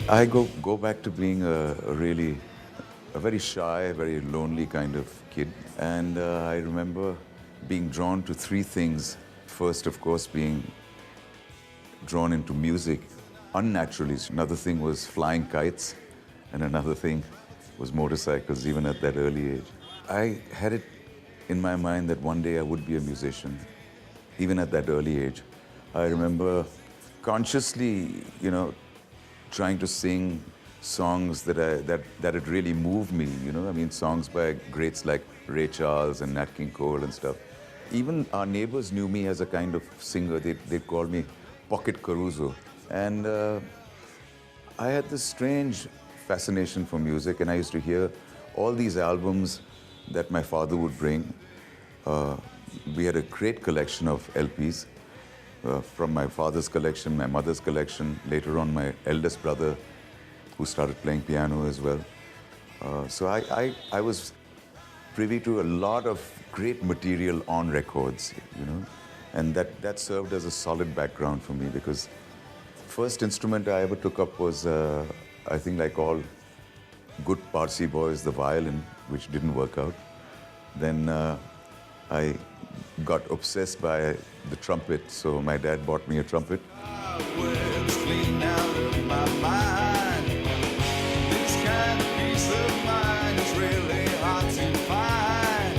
I go back to being a very shy, very lonely kind of kid. And I remember being drawn to three things. First, of course, being drawn into music unnaturally. Another thing was flying kites, and another thing was motorcycles, even at that early age. I had it in my mind that one day I would be a musician, even at that early age. I remember consciously, trying to sing songs that had really moved me, I mean, songs by greats like Ray Charles and Nat King Cole and stuff. Even our neighbors knew me as a kind of singer. They'd call me Pocket Caruso. And I had this strange fascination for music, and I used to hear all these albums that my father would bring. We had a great collection of LPs from my father's collection, my mother's collection, later on my eldest brother, who started playing piano as well. So I was privy to a lot of great material on records, and that served as a solid background for me, because first instrument I ever took up was, I think like all good Parsi boys, the violin, which didn't work out. Then I got obsessed by the trumpet, so my dad bought me a trumpet. Words clean out of my mind. This kind of peace of mind is really hard to find.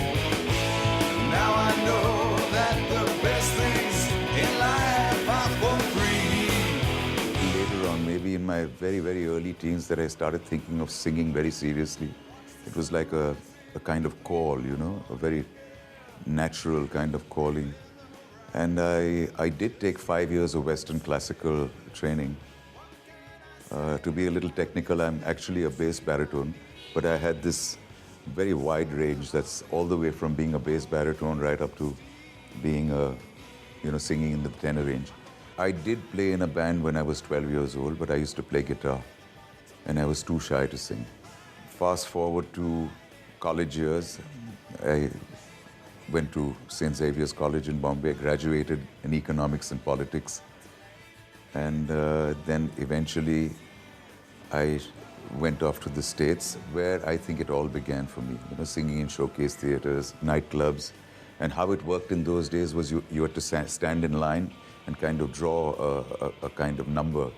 Now I know that the best things in life are for free. Later on, maybe in my very, very early teens, that I started thinking of singing very seriously. It was like a kind of call, a very natural kind of calling. And I did take 5 years of Western classical training. To be a little technical, I'm actually a bass baritone, but I had this very wide range. That's all the way from being a bass baritone right up to being singing in the tenor range. I did play in a band when I was 12 years old, but I used to play guitar, and I was too shy to sing. Fast forward to college years, I went to St. Xavier's College in Bombay, graduated in economics and politics. And then eventually I went off to the States, where I think it all began for me, singing in showcase theaters, nightclubs. And how it worked in those days was you had to stand in line and kind of draw a kind of number,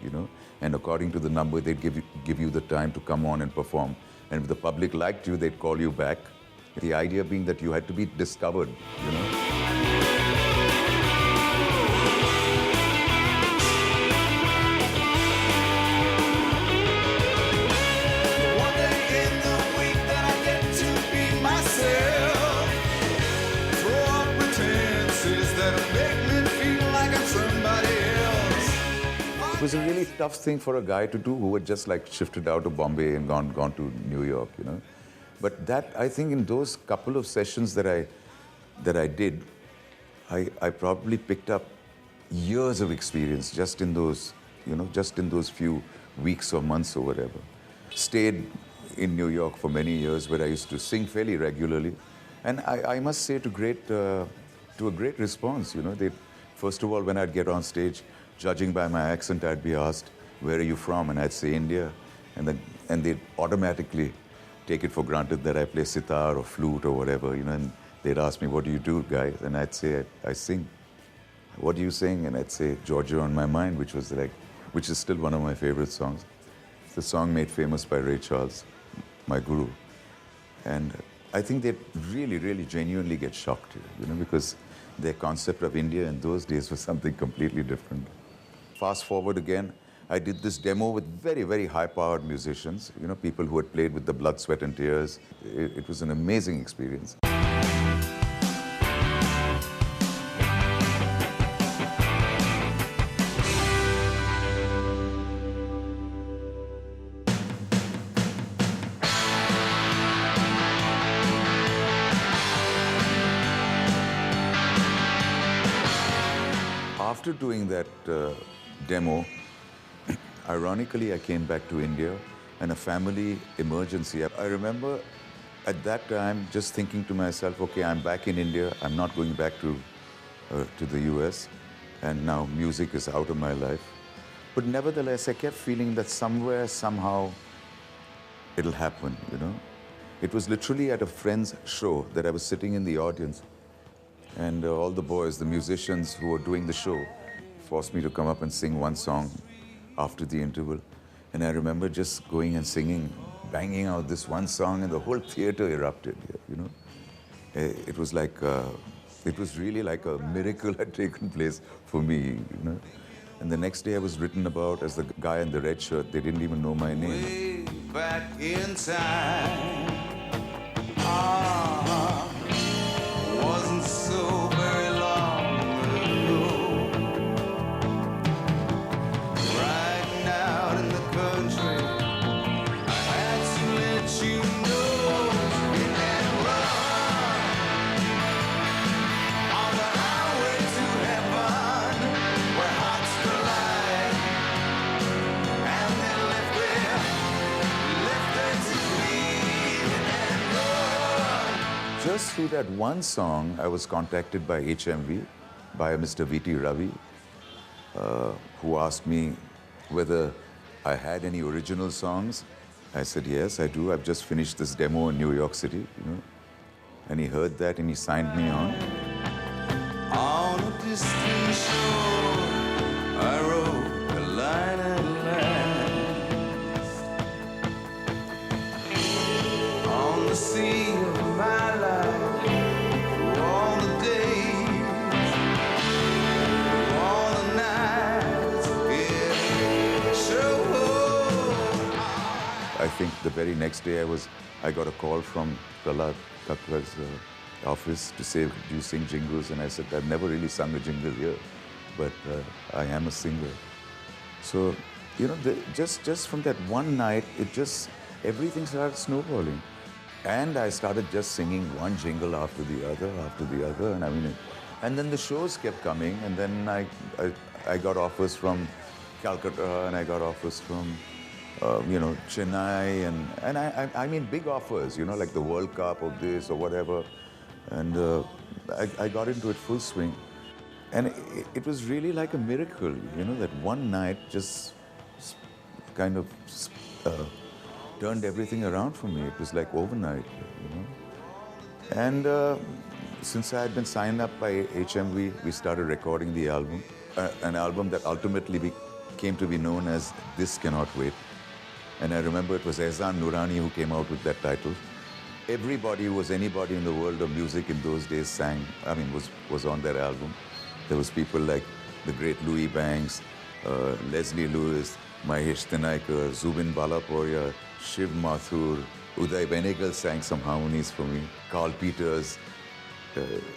and according to the number, they'd give you the time to come on and perform. And if the public liked you, they'd call you back. The idea being that you had to be discovered, One day in the week that I get to be myself. Throw up pretenses that make me feel like I'm somebody else. It was a really tough thing for a guy to do who had just like shifted out of Bombay and gone to New York, But that, I think, in those couple of sessions that I did, I probably picked up years of experience just in those, just in those few weeks or months or whatever. Stayed in New York for many years, where I used to sing fairly regularly, and I must say to a great response. First of all, when I'd get on stage, judging by my accent, I'd be asked, "Where are you from?" And I'd say India, and they'd automatically take it for granted that I play sitar or flute or whatever, and they'd ask me, "What do you do, guys?" And I'd say, I sing. "What do you sing?" And I'd say, "Georgia on My Mind," which is still one of my favorite songs. It's the song made famous by Ray Charles, my guru. And I think they'd really, really genuinely get shocked, because their concept of India in those days was something completely different. Fast forward again, I did this demo with very, very high-powered musicians, people who had played with the blood, sweat, and tears. It was an amazing experience. After doing that demo, ironically, I came back to India, and a family emergency. I remember at that time just thinking to myself, okay, I'm back in India. I'm not going back to the US, and now music is out of my life. But nevertheless, I kept feeling that somewhere, somehow, it'll happen, you know. It was literally at a friend's show that I was sitting in the audience, and all the boys, the musicians who were doing the show, forced me to come up and sing one song after the interval. And I remember just going and singing, banging out this one song, and the whole theater erupted, you know. It was like, it was really like a miracle had taken place for me, you know. And the next day I was written about as the guy in the red shirt. They didn't even know my name. Way back in time. Wasn't so very long ago. Riding out in the country, I had to let you know you can run on the highway to heaven, where hearts collide, and then left there to bleed and run. Just through that one song, I was contacted by HMV, by Mr. V.T. Ravi, who asked me whether I had any original songs. I said, yes, I do. I've just finished this demo in New York City, you know. And he heard that and he signed me on. On a distant shore, I wrote a line at last. On the sea of my life, through all the days, through all the nights, it showed. I think the very next day I got a call from Prahlad Kakkar's office to say, do you sing jingles? And I said, I've never really sung a jingle here, but I am a singer. So, you know, just from that one night, everything started snowballing. And I started just singing one jingle after the other, and I mean, and then the shows kept coming, and then I got offers from Calcutta, and I got offers from, you know, Chennai, and I mean big offers, you know, like the World Cup or this or whatever, and I got into it full swing, and it was really like a miracle, you know, that one night just kind of turned everything around for me. It was like overnight, you know. And since I had been signed up by HMV, we started recording the album, an album that ultimately came to be known as This Cannot Wait. And I remember it was Ehsaan Noorani who came out with that title. Everybody who was anybody in the world of music in those days sang, I mean, was on that album. There was people like the great Louis Banks, Leslie Lewis, Mahesh Tenaikar, Zubin Balaporia, Shiv Mathur, Uday Benegal sang some harmonies for me, Carl Peters,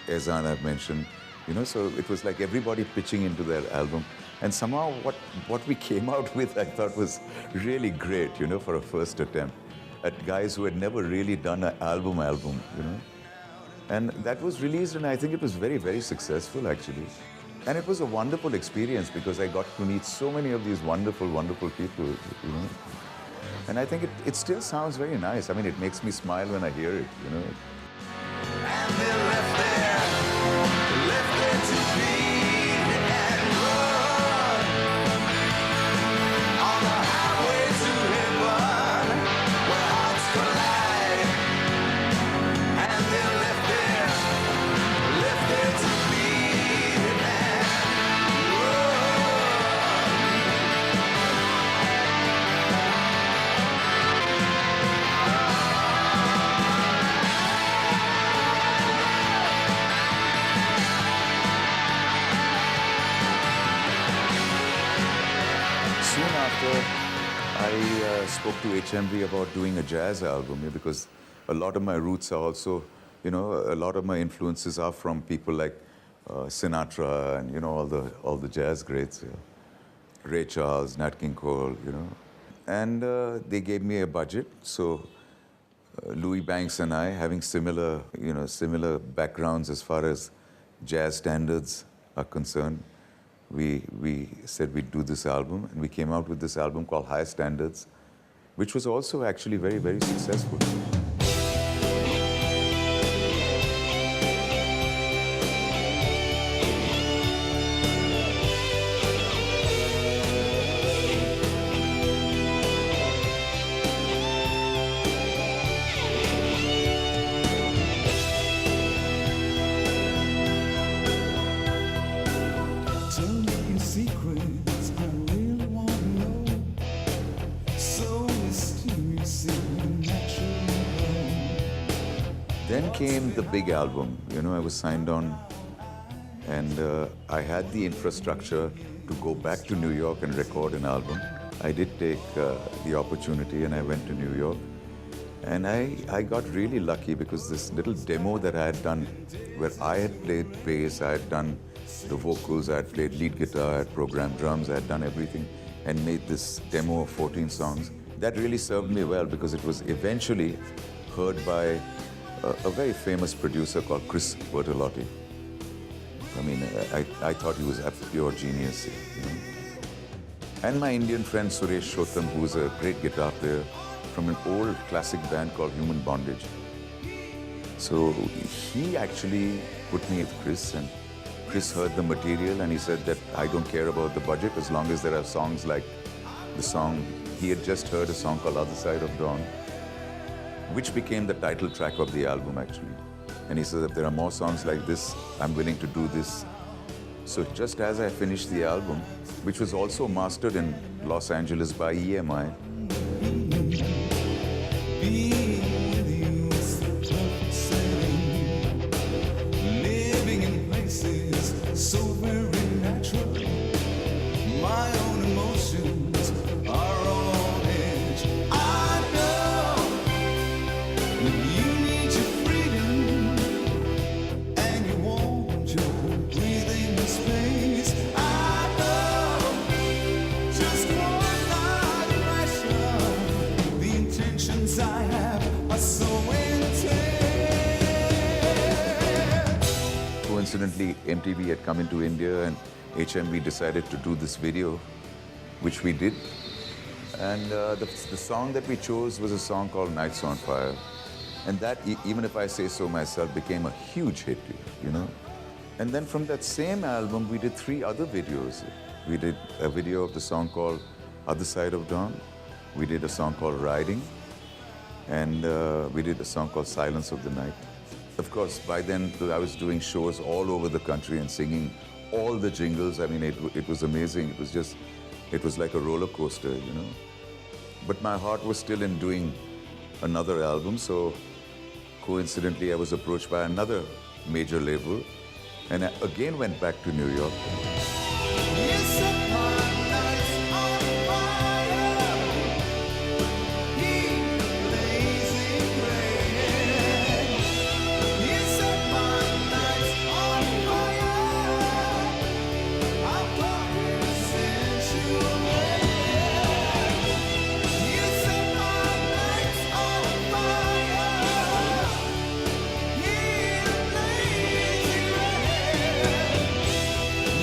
Ehsaan I've mentioned. You know, so it was like everybody pitching into that album. And somehow what we came out with, I thought was really great, you know, for a first attempt at guys who had never really done an album, you know. And that was released, and I think it was very, very successful, actually. And it was a wonderful experience because I got to meet so many of these wonderful, wonderful people, you know. And I think it still sounds very nice. I mean, it makes me smile when I hear it, you know. And they left there to bleed and run on the highway to heaven, where hearts collide. And they left there to bleed and run. Soon after, I spoke to HMV about doing a jazz album, yeah, because a lot of my roots are also, you know, a lot of my influences are from people like Sinatra and, you know, all the jazz greats, yeah. Ray Charles, Nat King Cole, you know. And they gave me a budget, so Louis Banks and I, having similar backgrounds as far as jazz standards are concerned, we said we'd do this album, and we came out with this album called High Standards, which was also actually very, very successful. Then came the big album. You know, I was signed on, and I had the infrastructure to go back to New York and record an album. I did take the opportunity and I went to New York. And I got really lucky because this little demo that I had done, where I had played bass, I had done the vocals, I had played lead guitar, I had programmed drums, I had done everything, and made this demo of 14 songs. That really served me well because it was eventually heard by a very famous producer called Chris Bertolotti. I mean, I thought he was a pure genius. You know? And my Indian friend Suresh Shotham, who's a great guitar player from an old classic band called Human Bondage. So he actually put me with Chris, and Chris heard the material and he said that I don't care about the budget as long as there are songs like the song. He had just heard a song called Other Side of Dawn, which became the title track of the album actually. And he said if there are more songs like this, I'm willing to do this. So just as I finished the album, which was also mastered in Los Angeles by EMI, living in places so very natural. My own emotions are on edge. I know you need your freedom and you want your breathing space. I know just one night pressure. The intentions I have are so intense. coincidentally, MTV had come into India and HMV decided to do this video, which we did. And the song that we chose was a song called Nights on Fire. And that, even if I say so myself, became a huge hit, you know. And then from that same album, we did 3 other videos. We did a video of the song called Other Side of Dawn. We did a song called Riding. And we did a song called Silence of the Night. Of course, by then, I was doing shows all over the country and singing all the jingles. I mean, it was amazing. It was like a roller coaster, you know. But my heart was still in doing another album, so coincidentally, I was approached by another major label, and I again went back to New York. You set my nights on fire. Heat blazing red. You set my nights on fire. I'm fucking sensual. You set my nights on fire. Heat blazing red.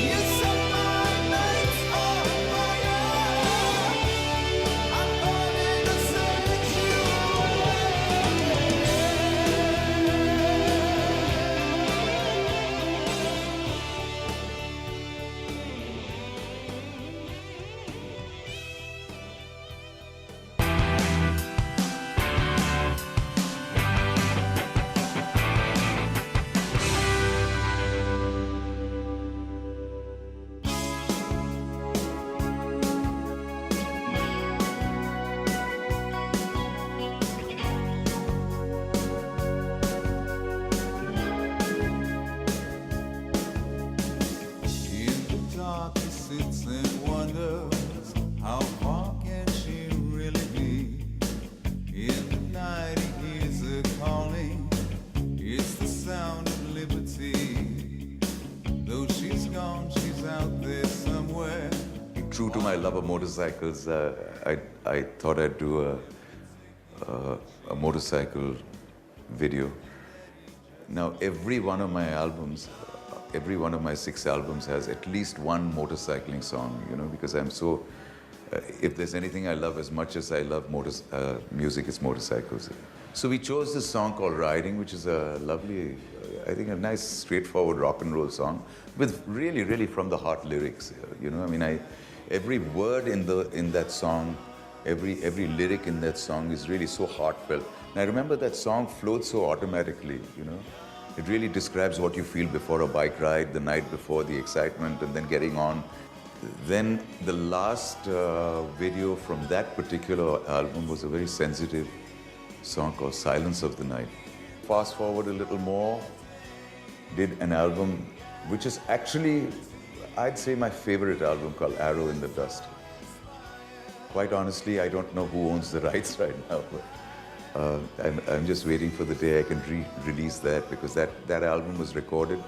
You set my nights on fire. I'm burning to set you In the dark he sits and wonders, how far can she really be? In the night he hears her calling, it's the sound of liberty. Though she's gone, she's out there somewhere. True to my love of motorcycles, I thought I'd do a motorcycle video. Now, every one of my albums, every one of my 6 albums has at least one motorcycling song, you know, because I'm so, if there's anything I love as much as I love music, it's motorcycles. So we chose this song called Riding, which is a lovely, I think a nice straightforward rock and roll song with really, really from the heart lyrics, you know. I mean, every word in that song, every lyric in that song is really so heartfelt. And I remember that song flowed so automatically, you know. It really describes what you feel before a bike ride, the night before, the excitement, and then getting on. Then the last video from that particular album was a very sensitive song called Silence of the Night. Fast forward a little more, did an album which is actually, I'd say, my favorite album, called Arrow in the Dust. Quite honestly, I don't know who owns the rights right now, but I'm just waiting for the day I can release that, because that album was recorded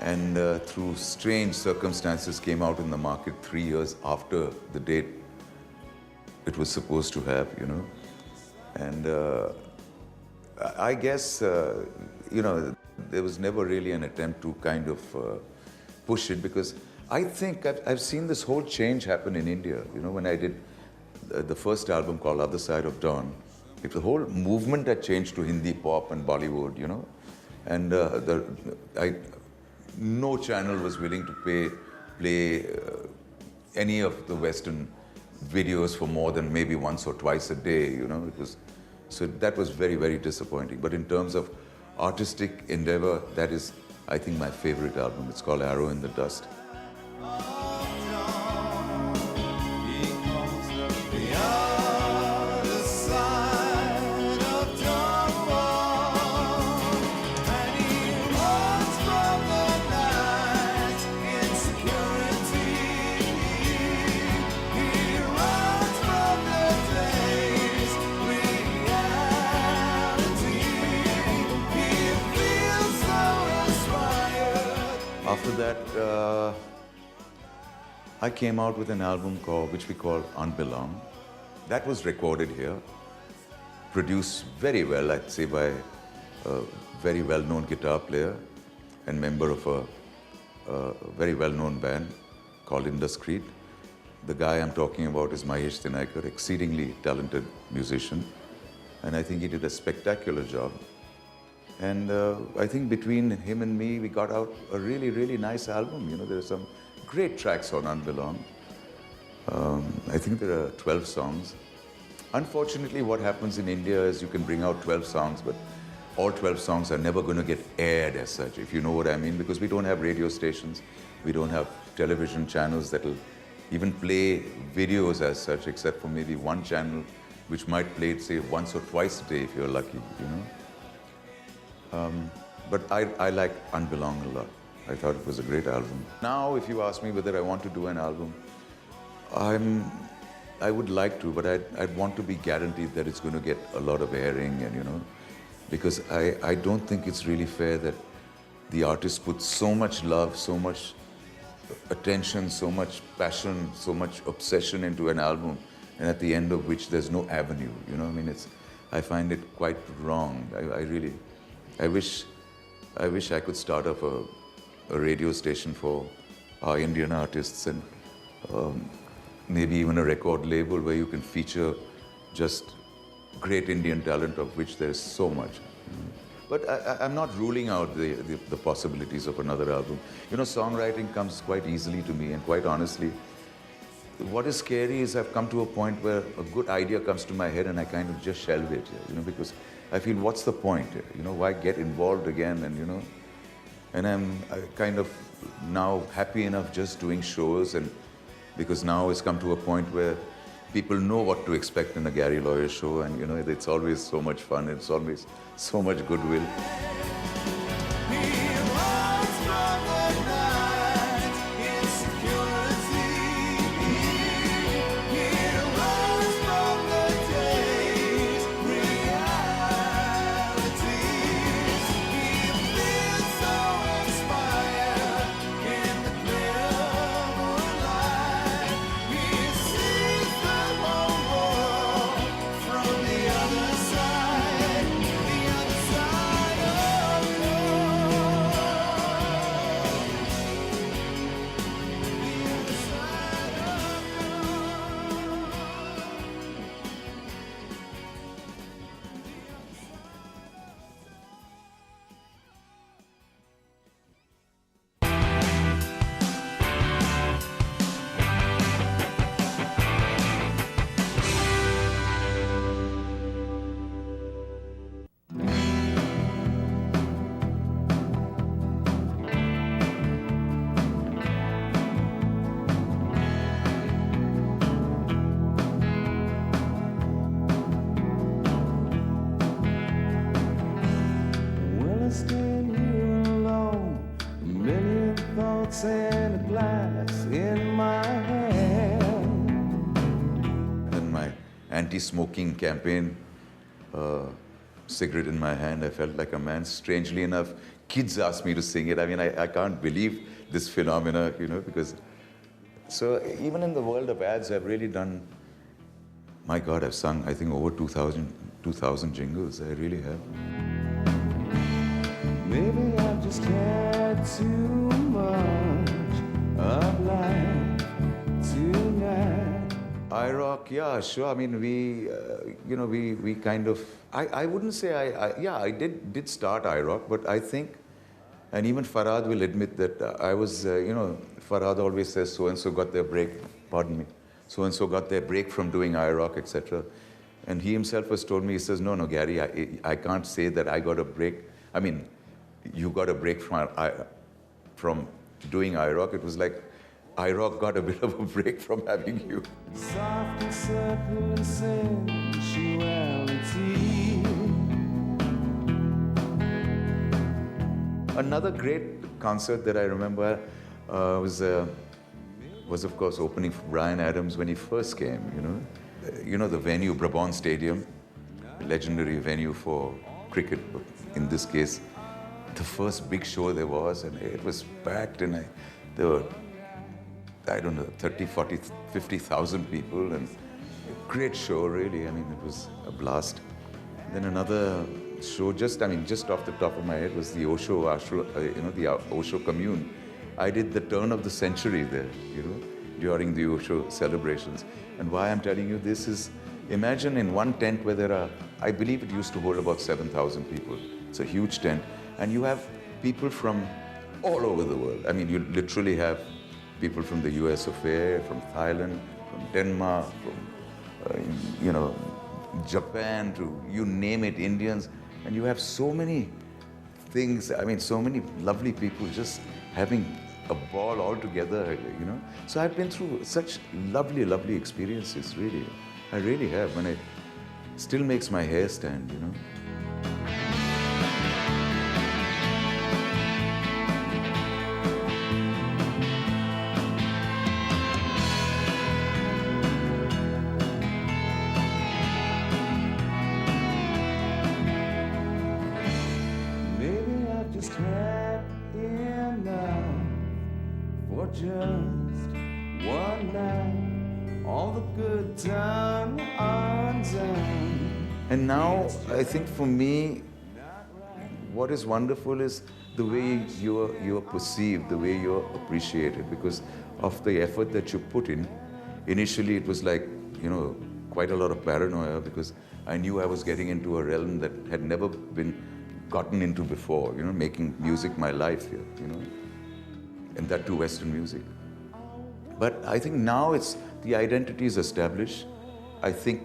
and through strange circumstances came out in the market 3 years after the date it was supposed to have, you know. And I guess, you know, there was never really an attempt to kind of push it, because I think I've seen this whole change happen in India. You know, when I did the first album called Other Side of Dawn, the whole movement had changed to Hindi pop and Bollywood, you know. And no channel was willing to play any of the Western videos for more than maybe once or twice a day, you know. So that was very, very disappointing. But in terms of artistic endeavor, that is, I think, my favorite album. It's called Arrow in the Dust. After that, I came out with an album which we call Unbelong. That was recorded here, produced very well, I'd say, by a very well-known guitar player and member of a very well-known band called Indiscreet. The guy I'm talking about is Mahesh Tinaikar, exceedingly talented musician, and I think he did a spectacular job. And I think between him and me, we got out a really, really nice album. You know, there are some great tracks on Unbelong. I think there are 12 songs. Unfortunately, what happens in India is you can bring out 12 songs, but all 12 songs are never going to get aired as such, if you know what I mean, because we don't have radio stations, we don't have television channels that will even play videos as such, except for maybe one channel which might play it, say, once or twice a day if you're lucky, you know. But I like Unbelong a lot. I thought it was a great album. Now, if you ask me whether I want to do an album, I would like to, but I'd want to be guaranteed that it's going to get a lot of airing, and, you know, because I don't think it's really fair that the artist puts so much love, so much attention, so much passion, so much obsession into an album, and at the end of which there's no avenue, you know. I mean, I find it quite wrong. I wish I could start up a radio station for our Indian artists, and maybe even a record label where you can feature just great Indian talent, of which there's so much. But I'm not ruling out the possibilities of another album. You know, songwriting comes quite easily to me, and quite honestly, what is scary is I've come to a point where a good idea comes to my head and I kind of just shelve it, you know, because I feel, what's the point? You know, why get involved again? And, you know, and I'm kind of now happy enough just doing shows, and because now it's come to a point where people know what to expect in a Gary Lawyer show, and, you know, it's always so much fun, it's always so much goodwill. anti-smoking campaign, cigarette in my hand. I felt like a man. Strangely enough, kids asked me to sing it. I mean, I can't believe this phenomena, you know, because... So even in the world of ads, I've really done... My God, I've sung, I think, over 2,000 jingles. I really have. Maybe I've just had too much of life tonight. iRock, yeah, sure. I mean, we, you know, we kind of... I wouldn't say I did start iRock, but I think, and even Farhad will admit that I was, you know, Farhad always says so-and-so got their break, pardon me, so-and-so got their break from doing iRock, etc. And he himself has told me, he says, no, Gary, I can't say that I got a break. I mean, you got a break from doing iRock. It was like iRock got a bit of a break from having you. Soft and supple and sensuality. Another great concert that I remember was of course opening for Bryan Adams when he first came, you know. You know the venue, Brabant Stadium, legendary venue for cricket, in this case. The first big show there was, and it was packed, and there were, I don't know, 30, 40, 50,000 people, and a great show, really. I mean, it was a blast. Then another show, just off the top of my head, was the Osho Commune. I did the turn of the century there, you know, during the Osho celebrations. And why I'm telling you this is, imagine in one tent where there are, I believe it used to hold about 7,000 people. It's a huge tent. And you have people from all over the world. I mean, you literally have people from the US of A, from Thailand, from Denmark, from, you know, Japan, to you name it, Indians. And you have so many things, I mean, so many lovely people just having a ball all together, you know. So I've been through such lovely, lovely experiences, really. I really have, and it still makes my hair stand, you know. Maybe I've just had enough for just one night. All the good done undone. And now, I think for me, what is wonderful is the way you're perceived, the way you're appreciated, because of the effort that you put in. Initially, it was like, you know, quite a lot of paranoia, because I knew I was getting into a realm that had never been gotten into before, you know, making music my life here, you know, and that too Western music. But I think now the identity is established. I think,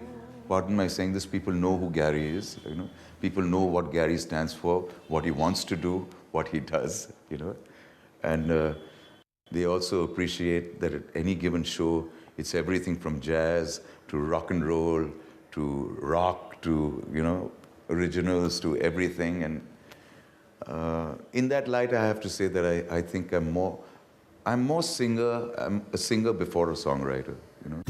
pardon my saying this, people know who Gary is, you know. People know what Gary stands for, what he wants to do, what he does, you know. And they also appreciate that at any given show, it's everything from jazz to rock and roll to rock to, you know, originals to everything. And in that light, I have to say that I think I'm a singer before a songwriter, you know.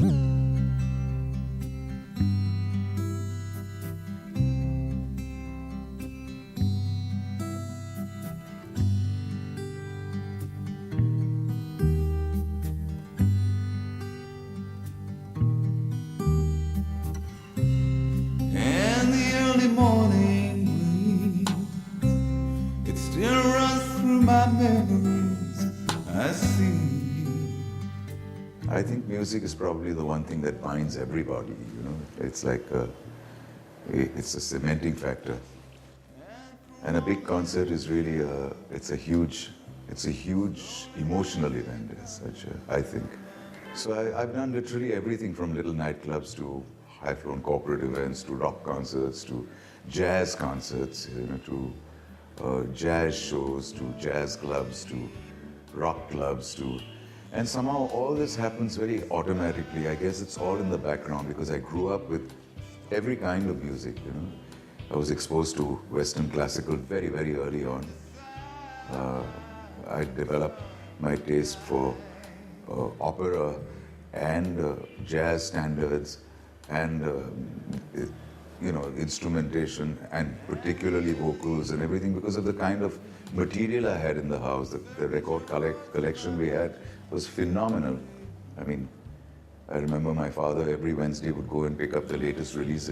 And the early morning breeze, it still runs through my memories. I see. I think music is probably the one thing that binds everybody, you know. It's like it's a cementing factor. And a big concert is really it's a huge emotional event as such, I think. So I've done literally everything from little nightclubs to high-flown corporate events to rock concerts to jazz concerts, you know, to jazz shows to jazz clubs to rock clubs to... And somehow all this happens very automatically. I guess it's all in the background because I grew up with every kind of music, you know. I was exposed to Western classical very, very early on. I developed my taste for opera and jazz standards and instrumentation, and particularly vocals and everything, because of the kind of material I had in the house. The record collection we had was phenomenal. I mean, I remember my father every Wednesday would go and pick up the latest release.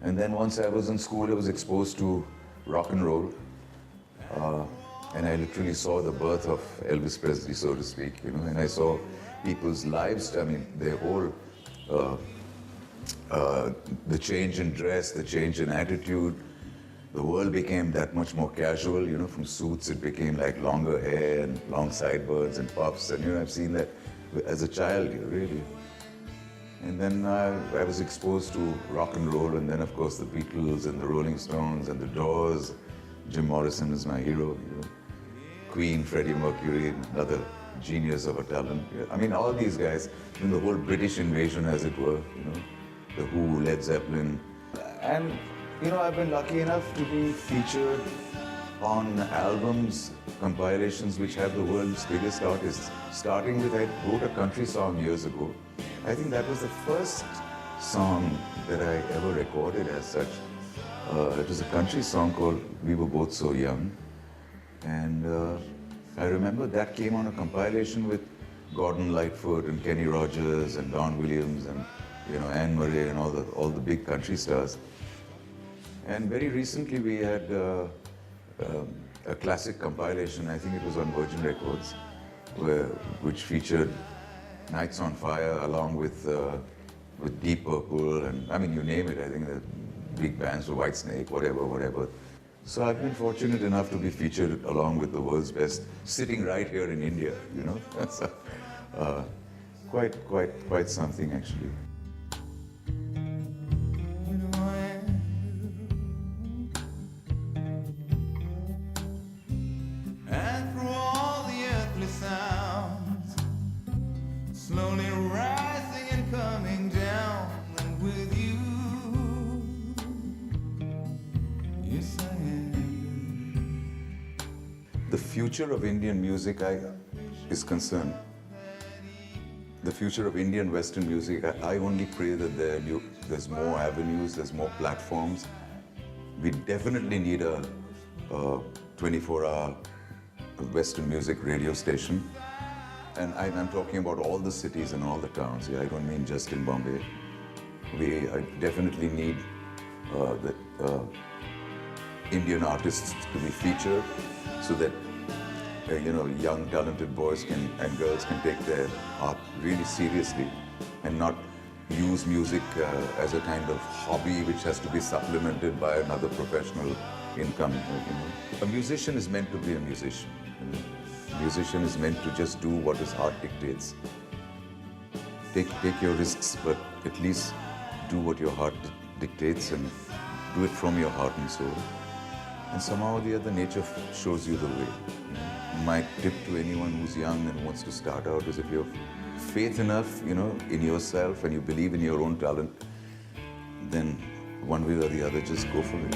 And then once I was in school, I was exposed to rock and roll. And I literally saw the birth of Elvis Presley, so to speak, and I saw people's lives, I mean, their whole, the change in dress, the change in attitude. The world became that much more casual, from suits it became like longer hair and long sideburns and puffs, and I've seen that as a child, really. And then I was exposed to rock and roll, and then of course the Beatles and the Rolling Stones and the Doors. Jim Morrison is my hero, Queen, Freddie Mercury, another genius of a talent. I mean, all these guys, the whole British invasion, as it were, the Who, Led Zeppelin. And, I've been lucky enough to be featured on albums, compilations which have the world's biggest artists. Starting with, I wrote a country song years ago. I think that was the first song that I ever recorded as such. It was a country song called We Were Both So Young. And I remember that came on a compilation with Gordon Lightfoot and Kenny Rogers and Don Williams and Anne Murray and all the big country stars. And very recently we had a classic compilation, I think it was on Virgin Records, which featured Nights on Fire along with Deep Purple, and I mean, you name it. I think the big bands were Whitesnake, whatever. So I've been fortunate enough to be featured along with the world's best, sitting right here in India, So, quite something, actually. And through all the earthly sounds, slowly rising and coming down, and with you, yes I am. The future of Indian music is concerned. The future of Indian Western music, I only pray that there's more avenues, there's more platforms. We definitely need a 24-hour Western music radio station. And I'm talking about all the cities and all the towns. I don't mean just in Bombay. I definitely need the Indian artists to be featured so that young talented boys and girls can take their art really seriously and not use music as a kind of hobby which has to be supplemented by another professional income. A musician is meant to be a musician. A musician is meant to just do what his heart dictates. Take your risks, but at least do what your heart dictates and do it from your heart and soul. And somehow or the other, nature shows you the way. My tip to anyone who's young and wants to start out is, if you have faith enough, in yourself, and you believe in your own talent, then one way or the other, just go for it.